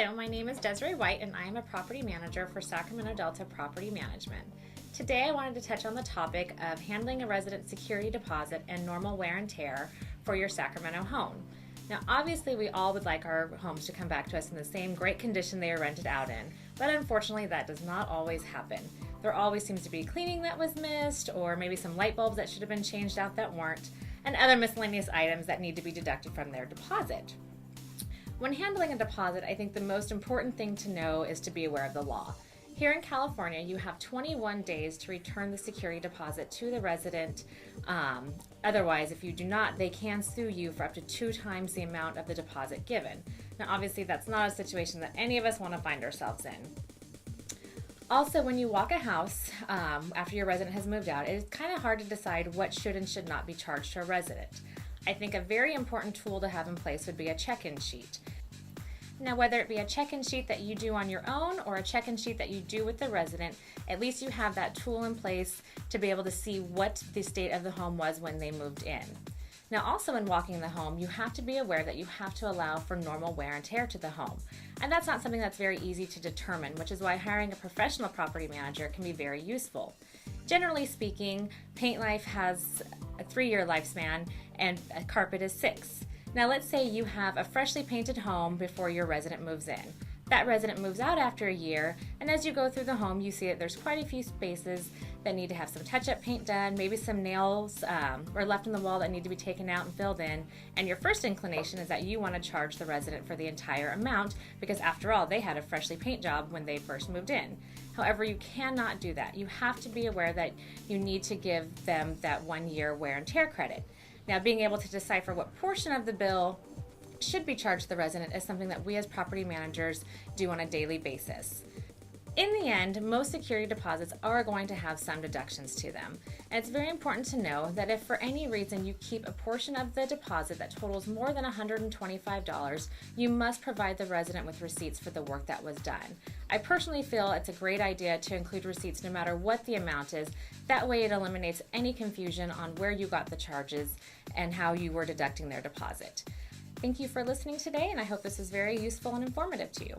Hello, my name is Desiree White and I am a property manager for Sacramento Delta Property Management. Today I wanted to touch on the topic of handling a resident security deposit and normal wear and tear for your Sacramento home. Now obviously we all would like our homes to come back to us in the same great condition they were rented out in, but unfortunately that does not always happen. There always seems to be cleaning that was missed, or maybe some light bulbs that should have been changed out that weren't, and other miscellaneous items that need to be deducted from their deposit. When handling a deposit, I think the most important thing to know is to be aware of the law. Here in California, you have 21 days to return the security deposit to the resident. Otherwise, if you do not, they can sue you for up to 2 times the amount of the deposit given. Now, obviously, that's not a situation that any of us want to find ourselves in. Also, when you walk a house after your resident has moved out, it is kind of hard to decide what should and should not be charged to a resident. I think a very important tool to have in place would be a check-in sheet. Now, whether it be a check-in sheet that you do on your own or a check-in sheet that you do with the resident, at least you have that tool in place to be able to see what the state of the home was when they moved in. Now, also in walking the home, you have to be aware that you have to allow for normal wear and tear to the home. And that's not something that's very easy to determine, which is why hiring a professional property manager can be very useful. Generally speaking, paint life has a 3-year lifespan and a carpet is 6. Now let's say you have a freshly painted home before your resident moves in. That resident moves out after a year, and as you go through the home, you see that there's quite a few spaces that need to have some touch-up paint done, maybe some nails are left in the wall that need to be taken out and filled in, and your first inclination is that you want to charge the resident for the entire amount because after all, they had a freshly paint job when they first moved in. However, you cannot do that. You have to be aware that you need to give them that 1-year wear and tear credit. Now, being able to decipher what portion of the bill should be charged to the resident is something that we as property managers do on a daily basis. In the end, most security deposits are going to have some deductions to them. And it's very important to know that if for any reason you keep a portion of the deposit that totals more than $125, you must provide the resident with receipts for the work that was done. I personally feel it's a great idea to include receipts no matter what the amount is. That way it eliminates any confusion on where you got the charges and how you were deducting their deposit. Thank you for listening today, and I hope this is very useful and informative to you.